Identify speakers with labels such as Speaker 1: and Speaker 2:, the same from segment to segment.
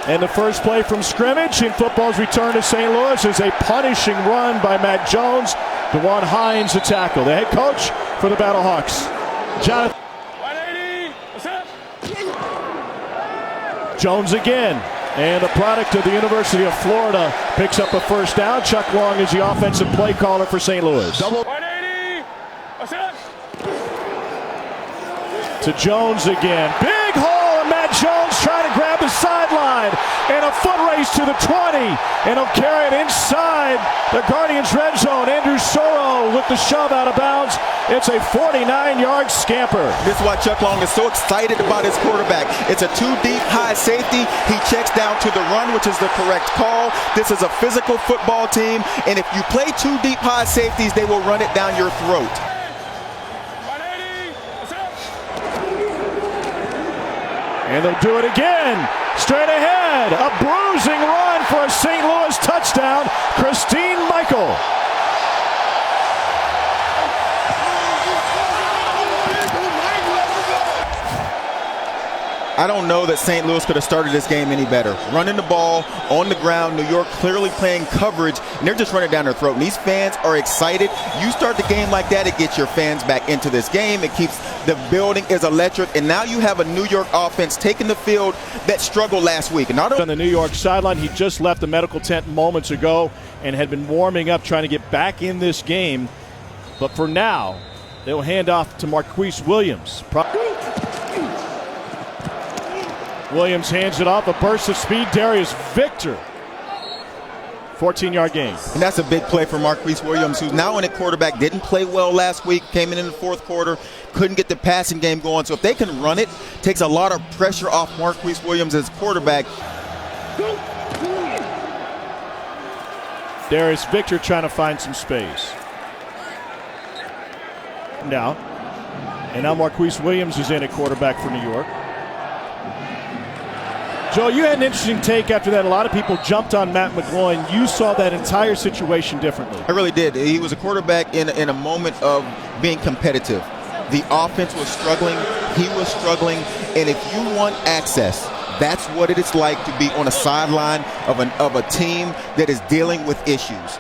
Speaker 1: And the first play from scrimmage in football's return to St. Louis is a punishing run by Matt Jones. DeJuan Hines the tackle. The head coach for the Battlehawks, Jonathan.
Speaker 2: 180.
Speaker 1: Jones again. And the product of the University of Florida picks up a first down. Chuck Long is the offensive play caller for St. Louis.
Speaker 2: 180.
Speaker 1: To Jones again. Big hole, and Matt Jones trying to grab the sideline. And a foot race to the 20. And he'll carry it inside the Guardians' red zone. Andrew Soro with the shove out of bounds. It's a 49-yard scamper.
Speaker 3: This is why Chuck Long is so excited about his quarterback. It's a two-deep high safety. He checks down to the run, which is the correct call. This is a physical football team, and if you play two deep high safeties, they will run it down your throat.
Speaker 1: And they'll do it again. Straight ahead. A bruising run for a St. Louis touchdown. Christine Michael.
Speaker 3: I don't know that St. Louis could have started this game any better. Running the ball on the ground, New York clearly playing coverage, and they're just running down their throat. And these fans are excited. You start the game like that, it gets your fans back into this game. It keeps the building is electric, and now you have a New York offense taking the field that struggled last week. And
Speaker 1: on the New York sideline, he just left the medical tent moments ago and had been warming up, trying to get back in this game. But for now, they'll hand off to Marquise Williams. Williams hands it off, a burst of speed. Darius Victor, 14-yard gain.
Speaker 3: And that's a big play for Marquise Williams, who's now in at quarterback. Didn't play well last week, came in the fourth quarter, couldn't get the passing game going. So if they can run it, takes a lot of pressure off Marquise Williams as quarterback.
Speaker 1: Darius Victor trying to find some space. Now Marquise Williams is in at quarterback for New York. Joe, you had an interesting take after that. A lot of people jumped on Matt McGloin. You saw that entire situation differently.
Speaker 3: I really did. He was a quarterback in a moment of being competitive. The offense was struggling. He was struggling. And if you want access, that's what it is like to be on a sideline of a team that is dealing with issues.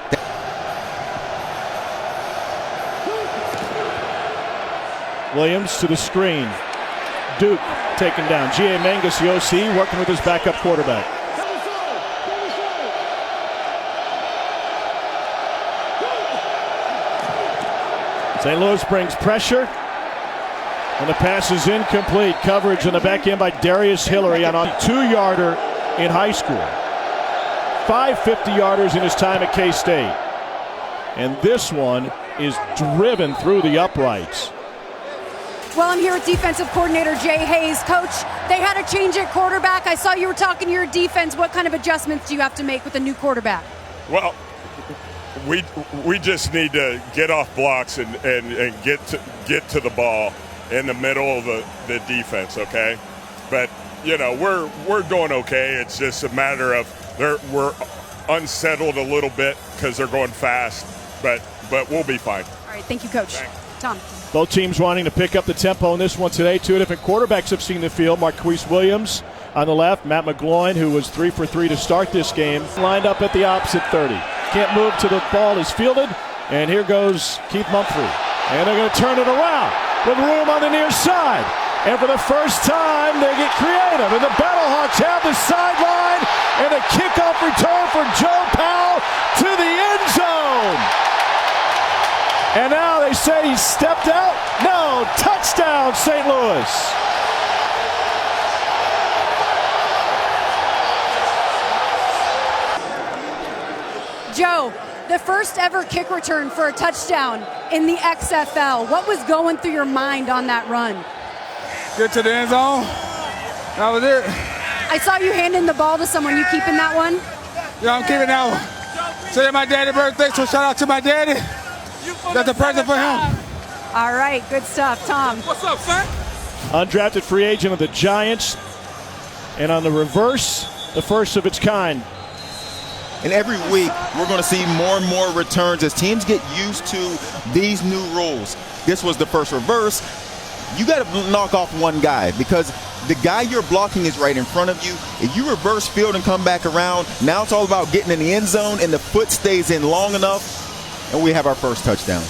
Speaker 1: Williams to the screen. Duke taken down. G.A. Mangus, the OC, working with his backup quarterback. St. Louis brings pressure. And the pass is incomplete. Coverage on the back end by Darius Hillary on a 2-yarder in high school. 5 50-yarders in his time at K-State. And this one is driven through the uprights.
Speaker 4: Well, I'm here with defensive coordinator Jay Hayes. Coach, they had a change at quarterback. I saw you were talking to your defense. What kind of adjustments do you have to make with a new quarterback?
Speaker 5: Well, we just need to get off blocks and get to the ball in the middle of the defense, okay? But, you know, we're doing okay. It's just a matter of we're unsettled a little bit because they're going fast, but we'll be fine.
Speaker 4: All right, thank you, Coach.
Speaker 5: Thanks.
Speaker 4: Tom.
Speaker 1: Both teams wanting to pick up the tempo in this one today. Two different quarterbacks have seen the field. Marquise Williams on the left. Matt McGloin, who was 3 for 3 to start this game, lined up at the opposite 30. Can't move till the ball is fielded. And here goes Keith Mumphrey. And they're going to turn it around with room on the near side. And for the first time, they get creative. And the Battlehawks have the sideline. And a kickoff return for Joe Powell to the end zone. And now they say he stepped out. No, touchdown, St. Louis.
Speaker 4: Joe, the first ever kick return for a touchdown in the XFL. What was going through your mind on that run?
Speaker 6: Get to the end zone. That was it.
Speaker 4: I saw you handing the ball to someone. You keeping that one?
Speaker 6: Yeah, I'm keeping that one. Today my daddy's birthday, so shout out to my daddy. That's a present for him.
Speaker 4: All right, good stuff. Tom.
Speaker 6: What's up, son?
Speaker 1: Undrafted free agent of the Giants. And on the reverse, the first of its kind.
Speaker 3: And every week, we're going to see more and more returns as teams get used to these new rules. This was the first reverse. You got to knock off one guy because The guy you're blocking is right in front of you. If you reverse field and come back around, now it's all about getting in the end zone, and the foot stays in long enough, and we have our first touchdown.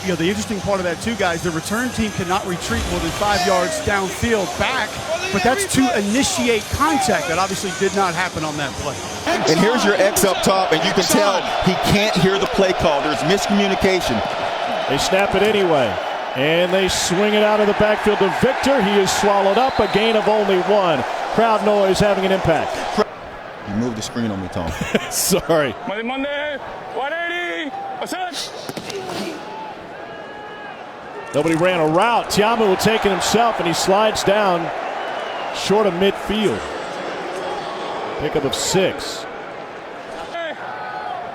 Speaker 7: You know, the interesting part of that too, guys, the return team cannot retreat more than 5 yards downfield back, but that's to initiate contact. That obviously did not happen on that play.
Speaker 3: And here's your X up top, and you can tell he can't hear the play call. There's miscommunication.
Speaker 1: They snap it anyway, and they swing it out of the backfield to Victor. He is swallowed up, a gain of only 1. Crowd noise having an impact.
Speaker 3: You moved the screen on me, Tom.
Speaker 1: Sorry.
Speaker 2: Monday, 180. What's up?
Speaker 1: Nobody ran a route. Tiamu will take it himself, and he slides down short of midfield. Pickup of 6.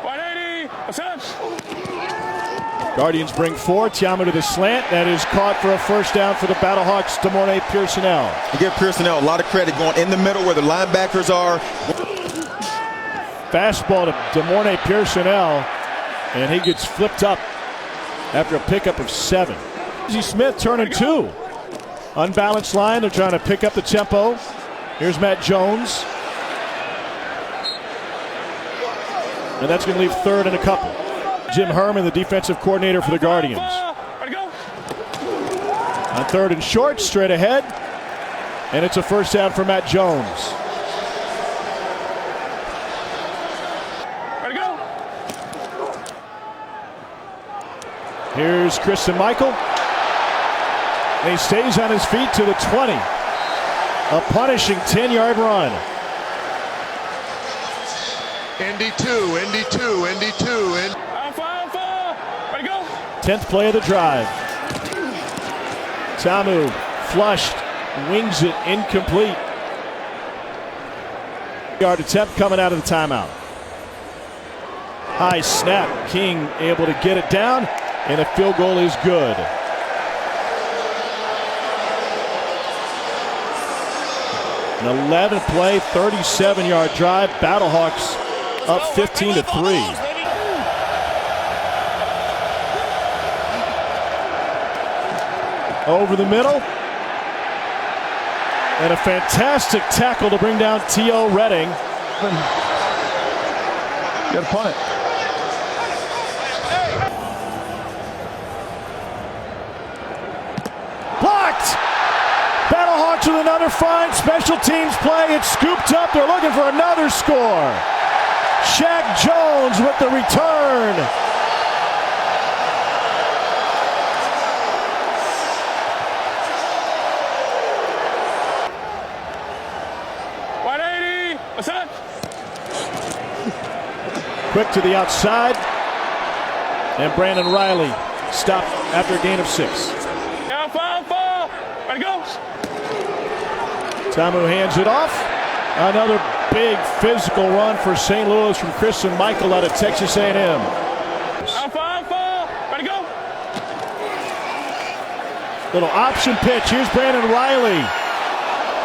Speaker 2: 180. What's up?
Speaker 1: Guardians bring 4. Tiamu to the slant. That is caught for a first down for the Battlehawks. DeMornay Pearsonell.
Speaker 3: You give Pearsonell a lot of credit going in the middle where the linebackers are.
Speaker 1: Fastball to DeMornay Pearsonell, and he gets flipped up after a pickup of 7. Smith turning 2. Unbalanced line. They're trying to pick up the tempo. Here's Matt Jones. And that's going to leave 3rd and a couple. Jim Herman, the defensive coordinator for the Guardians. On 3rd and short, straight ahead. And it's a first down for Matt Jones. Here's Christian Michael. And he stays on his feet to the 20. A punishing 10-yard run.
Speaker 8: Indy 2, Indy 2, Indy 2.
Speaker 2: Alpha. Ready, go.
Speaker 1: 10th play of the drive. Tamu flushed, wings it, incomplete. Yard attempt coming out of the timeout. High snap. King able to get it down, and a field goal is good. An 11-play, 37-yard drive. Battlehawks up 15-3. Over the middle. And a fantastic tackle to bring down T.O. Redding.
Speaker 6: Got to punt it.
Speaker 1: Blocked! Battlehawks with another fine special teams play. It's scooped up. They're looking for another score. Shaq Jones with the return.
Speaker 2: What's up?
Speaker 1: Quick to the outside. And Brandon Riley stopped after a gain of 6.
Speaker 2: Alpha. Ready, go.
Speaker 1: Tamu hands it off. Another big physical run for St. Louis from Christian Michael out of Texas A&M.
Speaker 2: Alpha. Ready, go.
Speaker 1: Little option pitch. Here's Brandon Riley.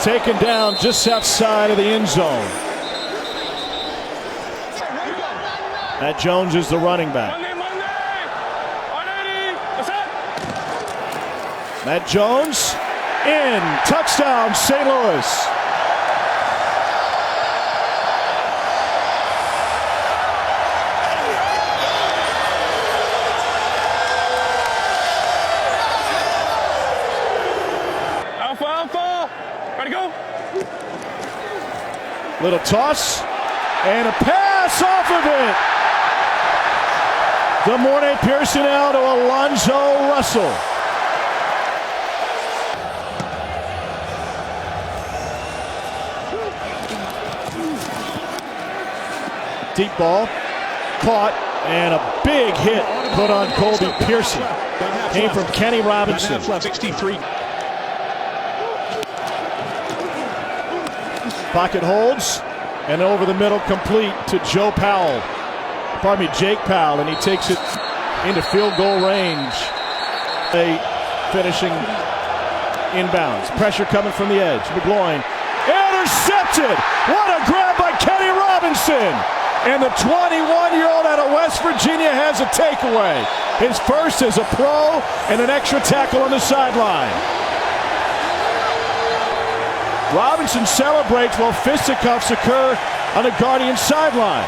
Speaker 1: Taken down just outside of the end zone. Matt Jones is the running back.
Speaker 2: Monday. 180. What's up?
Speaker 1: Matt Jones in. Touchdown, St. Louis.
Speaker 2: Alpha. Ready, go.
Speaker 1: Little toss and a pass off of it. DeMornay Pearsonell to Alonzo Russell. Deep ball, caught, and a big hit put on Colby Pearson. Came from Kenny Robinson.
Speaker 8: 63.
Speaker 1: Pocket holds, and over the middle complete to Jake Powell, and he takes it into field goal range. Finishing inbounds. Pressure coming from the edge. McGloin intercepted. What a grab by Kenny Robinson. And the 21-year-old out of West Virginia has a takeaway. His first as a pro and an extra tackle on the sideline. Robinson celebrates while fisticuffs occur on the Guardian sideline.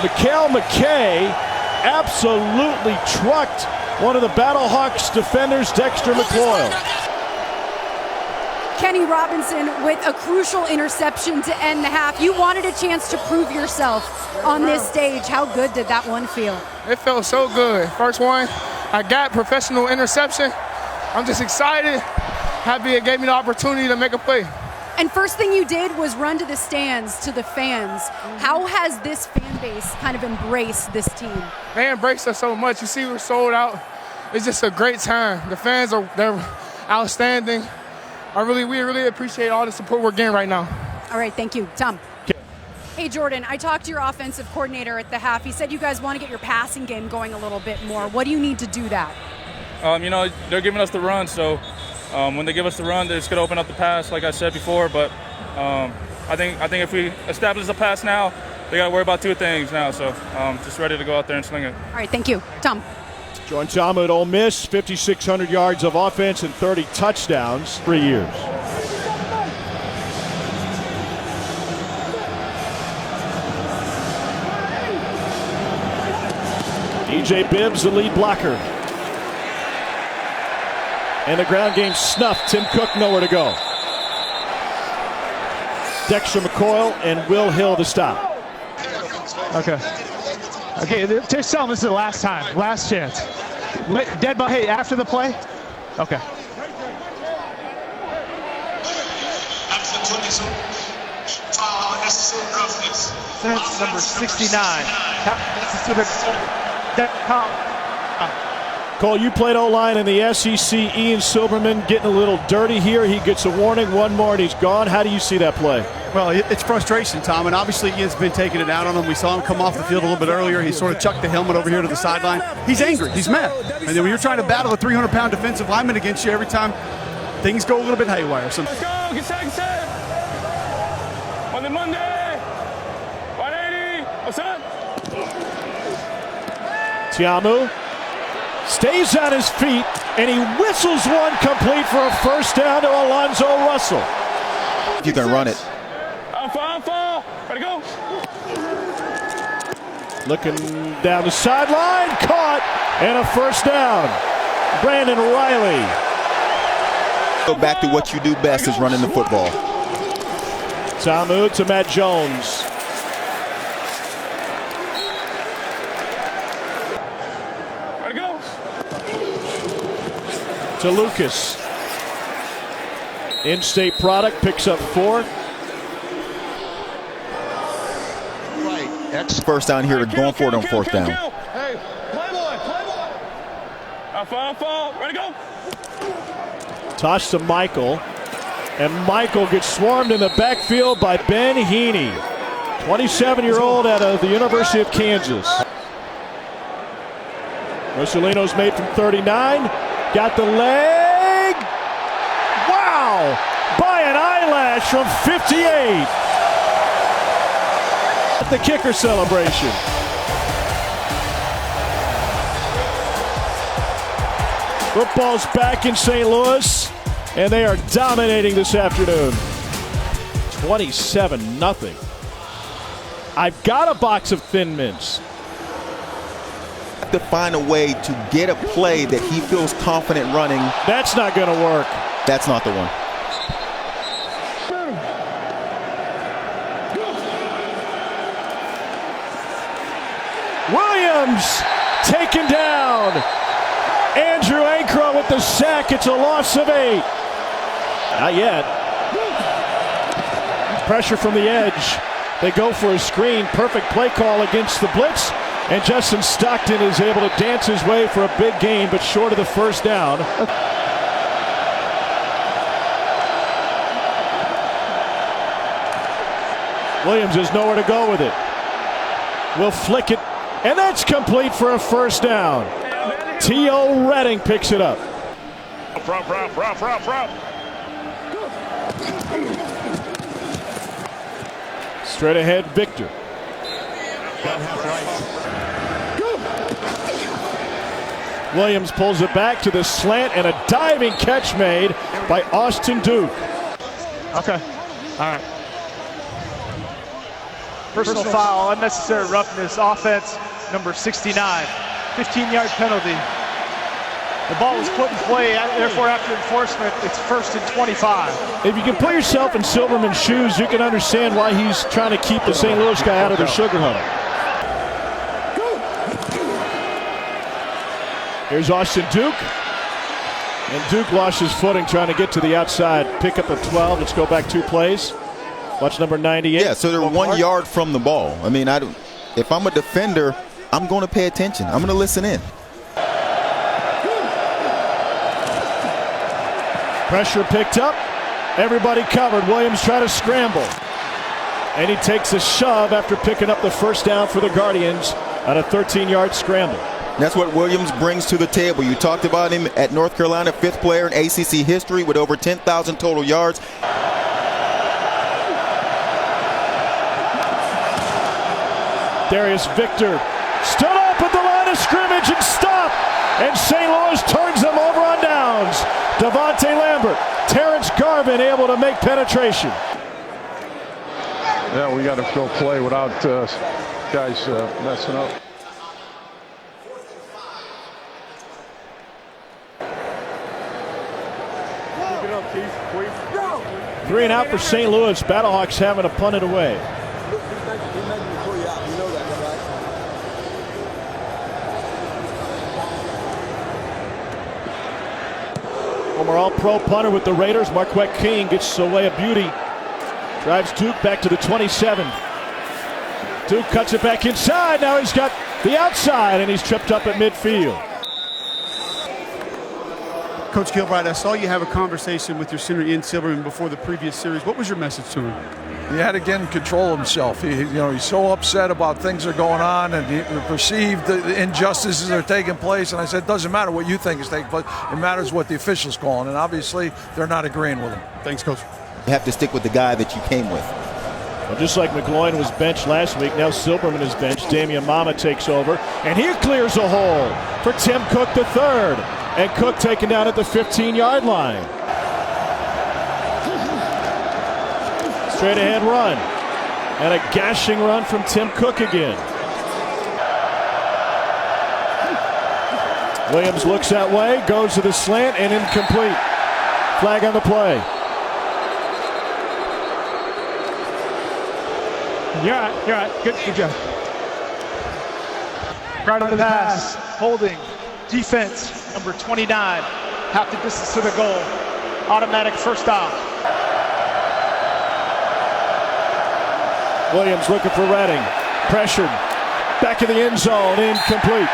Speaker 1: Mikhail McKay absolutely trucked one of the Battlehawks defenders, Dexter McCloyle.
Speaker 4: Kenny Robinson with a crucial interception to end the half. You wanted a chance to prove yourself on this stage. How good did that one feel?
Speaker 6: It felt so good. First one, I got professional interception. I'm just excited. Happy it gave me the opportunity to make a play.
Speaker 4: And first thing you did was run to the stands, to the fans. How has this fan base kind of embraced this team?
Speaker 6: They embraced us so much. You see, we're sold out. It's just a great time. The fans they're outstanding. We really appreciate all the support we're getting right now.
Speaker 4: All right, thank you. Tom. Hey, Jordan, I talked to your offensive coordinator at the half. He said you guys want to get your passing game going a little bit more. What do you need to do that?
Speaker 2: They're giving us the run, so when they give us the run, they're just going to open up the pass, like I said before. But I think if we establish the pass now, they got to worry about two things now. So just ready to go out there and sling it.
Speaker 4: All right, thank you. Tom.
Speaker 1: Jordan Ta'amu at Ole Miss, 5,600 yards of offense and 30 touchdowns, 3 years. DJ Bibbs, the lead blocker. And the ground game snuffed. Tim Cook nowhere to go. Dexter McCoyle and Will Hill to stop.
Speaker 9: Okay, just tell them this is the last time, last chance. Dead ball, hey, after the play? Okay. That's number 69.
Speaker 1: Cole, you played O-line in the SEC. Ian Silberman getting a little dirty here. He gets a warning, one more, and he's gone. How do you see that play?
Speaker 7: Well, it's frustration, Tom, and obviously Ian's been taking it out on him. We saw him come off the field a little bit earlier. He sort of chucked the helmet over here to the sideline. He's angry. He's mad. And then when you're trying to battle a 300-pound defensive lineman against you every time, things go a little bit haywire. So
Speaker 2: Let's go. Get set. Monday. 180. What's up?
Speaker 1: Ta'amu stays on his feet, and he whistles one complete for a first down to Alonzo Russell.
Speaker 3: You can run it.
Speaker 2: Alpha. Ready to go.
Speaker 1: Looking down the sideline, caught, and a first down. Brandon Riley.
Speaker 3: Go back to what you do best is running the football.
Speaker 1: Ta'amu to Matt Jones.
Speaker 2: Ready to go.
Speaker 1: To Lucas. In-state product picks up 4.
Speaker 3: First down here, going for it on fourth down.
Speaker 2: Hey, play boy. Alpha. Ready to go.
Speaker 1: Toss to Michael. And Michael gets swarmed in the backfield by Ben Heaney, 27-year-old out of the University of Kansas. Rosalino's made from 39. Got the leg. Wow! By an eyelash from 58. At the kicker celebration. Football's back in St. Louis, and they are dominating this afternoon. 27-0. I've got a box of Thin Mints.
Speaker 3: To find a way to get a play that he feels confident running.
Speaker 1: That's not going to work.
Speaker 3: That's not the one.
Speaker 1: Williams taken down. Andrew Ankro with the sack. It's a loss of 8. Not yet. Pressure from the edge. They go for a screen. Perfect play call against the blitz. And Justin Stockton is able to dance his way for a big gain, but short of the first down. Williams has nowhere to go with it. Will flick it, and that's complete for a first down. T.O. Redding picks it up. Straight ahead, Victor. Williams pulls it back to the slant, and a diving catch made by Austin Duke.
Speaker 9: Okay. All right. Personal foul, unnecessary roughness, offense, number 69. 15-yard penalty. The ball was put in play, therefore after enforcement, it's 1st and 25.
Speaker 1: If you can put yourself in Silverman's shoes, you can understand why he's trying to keep the St. Louis guy out of the sugar huddle. Here's Austin Duke. And Duke lost his footing trying to get to the outside. Pick up a 12. Let's go back 2 plays. Watch number 98.
Speaker 3: Yeah, so they're 1 yard from the ball. I mean, if I'm a defender, I'm going to pay attention. I'm going to listen in.
Speaker 1: Pressure picked up. Everybody covered. Williams trying to scramble. And he takes a shove after picking up the first down for the Guardians on a 13-yard scramble.
Speaker 3: That's what Williams brings to the table. You talked about him at North Carolina, 5th player in ACC history with over 10,000 total yards.
Speaker 1: Darius Victor stood up at the line of scrimmage and stopped. And St. Louis turns them over on downs. Devontae Lambert, Terrence Garvin able to make penetration.
Speaker 10: Yeah, we got to go play without guys messing up.
Speaker 1: Three and out for St. Louis. Battlehawks having to punt it away. Former All-Pro punter with the Raiders, Marquette King gets away a beauty. Drives Duke back to the 27. Duke cuts it back inside. Now he's got the outside, and he's tripped up at midfield.
Speaker 7: Coach Gilbride, I saw you have a conversation with your center Ian Silverman before the previous series. What was your message to him?
Speaker 10: He had to get in control of himself. He's so upset about things that are going on, and he perceived the injustices that are taking place. And I said, it doesn't matter what you think is taking place. It matters what the officials call. And obviously, they're not agreeing with him.
Speaker 7: Thanks, Coach.
Speaker 3: You have to stick with the guy that you came with.
Speaker 1: Well, just like McGloin was benched last week, now Silverman is benched. Damian Mama takes over, and he clears a hole for Tim Cook III. And Cook taken down at the 15-yard line. Straight ahead run. And a gashing run from Tim Cook again. Williams looks that way, goes to the slant, and incomplete. Flag on the play.
Speaker 9: You're right. Good job. Right on the pass. Holding. Defense, number 29. Half the distance to the goal. Automatic first down.
Speaker 1: Williams looking for Redding. Pressured. Back in the end zone. Incomplete.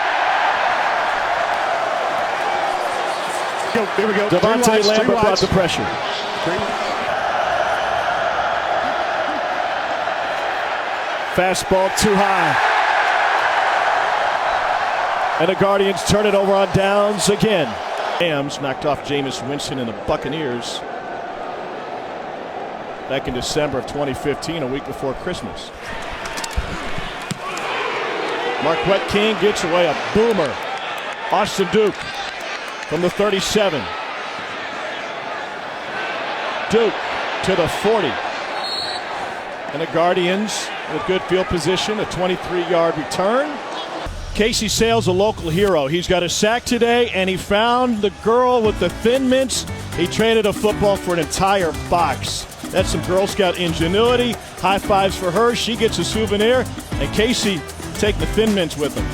Speaker 9: Here we go.
Speaker 1: Devontae Lambert brought the pressure. Fastball too high. And the Guardians turn it over on downs again. Rams knocked off Jameis Winston and the Buccaneers back in December of 2015, a week before Christmas. Marquette King gets away a boomer. Austin Duke from the 37. Duke to the 40. And the Guardians with good field position, a 23-yard return. Casey Sale's a local hero. He's got a sack today, and he found the girl with the Thin Mints. He traded a football for an entire box. That's some Girl Scout ingenuity. High fives for her. She gets a souvenir, and Casey taking the Thin Mints with him.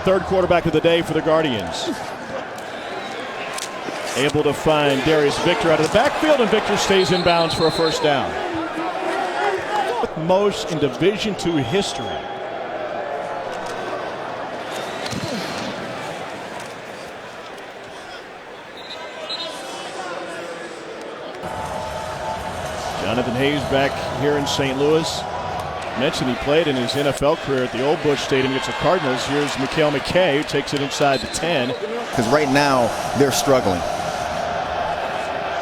Speaker 1: Third quarterback of the day for the Guardians. Able to find Darius Victor out of the backfield, and Victor stays in bounds for a first down. Most in Division II history. Jonathan Hayes back here in St. Louis. Mentioned he played in his NFL career at the Old Busch Stadium against the Cardinals. Here's Mikhail McKay, who takes it inside the 10.
Speaker 3: Because right now, they're struggling.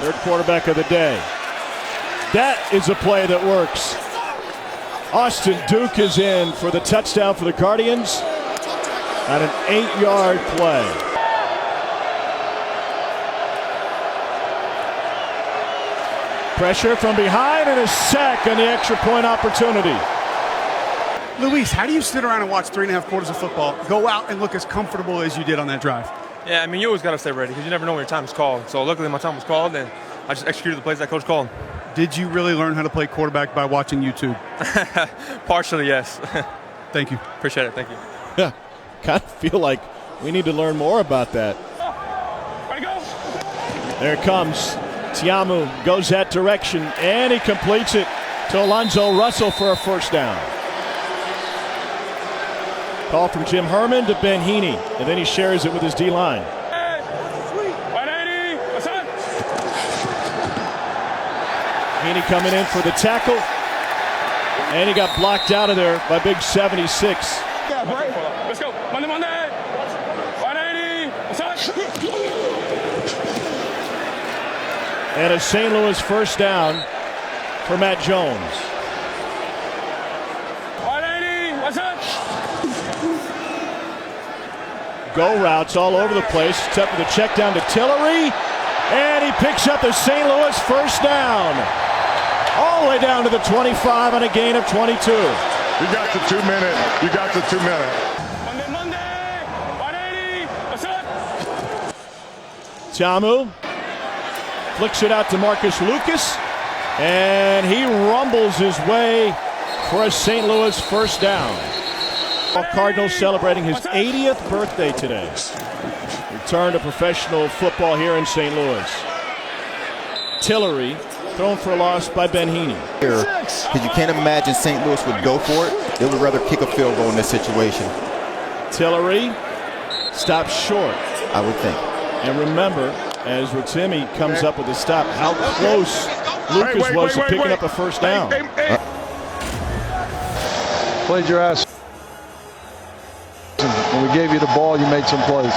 Speaker 1: Third quarterback of the day. That is a play that works. Austin Duke is in for the touchdown for the Guardians on an 8-yard play. Pressure from behind and a sack on the extra point opportunity.
Speaker 7: Luis, how do you sit around and watch 3.5 quarters of football, go out and look as comfortable as you did on that drive?
Speaker 11: Yeah, I mean, you always got to stay ready because you never know when your time is called. So luckily my time was called, and I just executed the plays that coach called.
Speaker 7: Did you really learn how to play quarterback by watching YouTube?
Speaker 11: Partially, yes.
Speaker 7: Thank you.
Speaker 11: Appreciate it. Thank you.
Speaker 1: Yeah, kind of feel like we need to learn more about that.
Speaker 2: Ready, go.
Speaker 1: There it comes. Tiamu goes that direction, and he completes it to Alonzo Russell for a first down. Call from Jim Herman to Ben Heaney, and then he shares it with his D-line. Heaney coming in for the tackle, and he got blocked out of there by big 76.
Speaker 2: Yeah, right. Let's go. Monday. 180.
Speaker 1: And a St. Louis first down for Matt Jones.
Speaker 2: 180. What's up?
Speaker 1: Go routes all over the place. Except for the check down to Tillery. And he picks up the St. Louis first down. All the way down to the 25 on a gain of 22.
Speaker 8: You got the 2 minute. You got the 2 minute.
Speaker 2: Monday. 180. What's up?
Speaker 1: Tiamu flicks it out to Marcus Lucas. And he rumbles his way for a St. Louis first down. Cardinals celebrating his 80th birthday today. Return to professional football here in St. Louis. Tillery thrown for a loss by Ben Heaney.
Speaker 3: Because you can't imagine St. Louis would go for it. They would rather kick a field goal in this situation.
Speaker 1: Tillery stops short.
Speaker 3: I would think.
Speaker 1: And remember, as Rotimi comes up with a stop, how close Lucas was to picking up a first down.
Speaker 10: Played your ass. When we gave you the ball, you made some plays.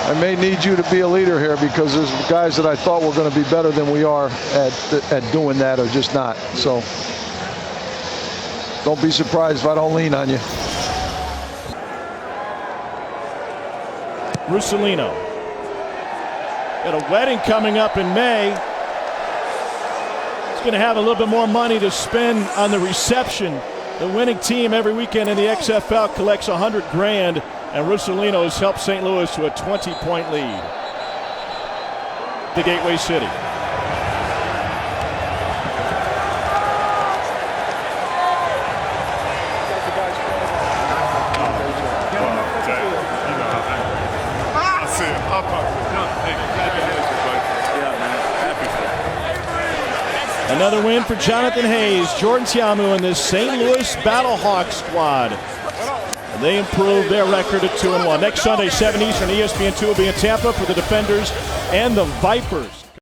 Speaker 10: I may need you to be a leader here because there's guys that I thought were going to be better than we are at doing that are just not. So don't be surprised if I don't lean on you.
Speaker 1: Russolino. Got a wedding coming up in May. He's going to have a little bit more money to spend on the reception. The winning team every weekend in the XFL collects $100,000, and Russolino has helped St. Louis to a 20-point lead. The Gateway City. Another win for Jonathan Hayes, Jordan Tiamu, and this St. Louis Battlehawks squad. And they improved their record at 2-1. Next Sunday, 7 Eastern, ESPN2 will be in Tampa for the Defenders and the Vipers.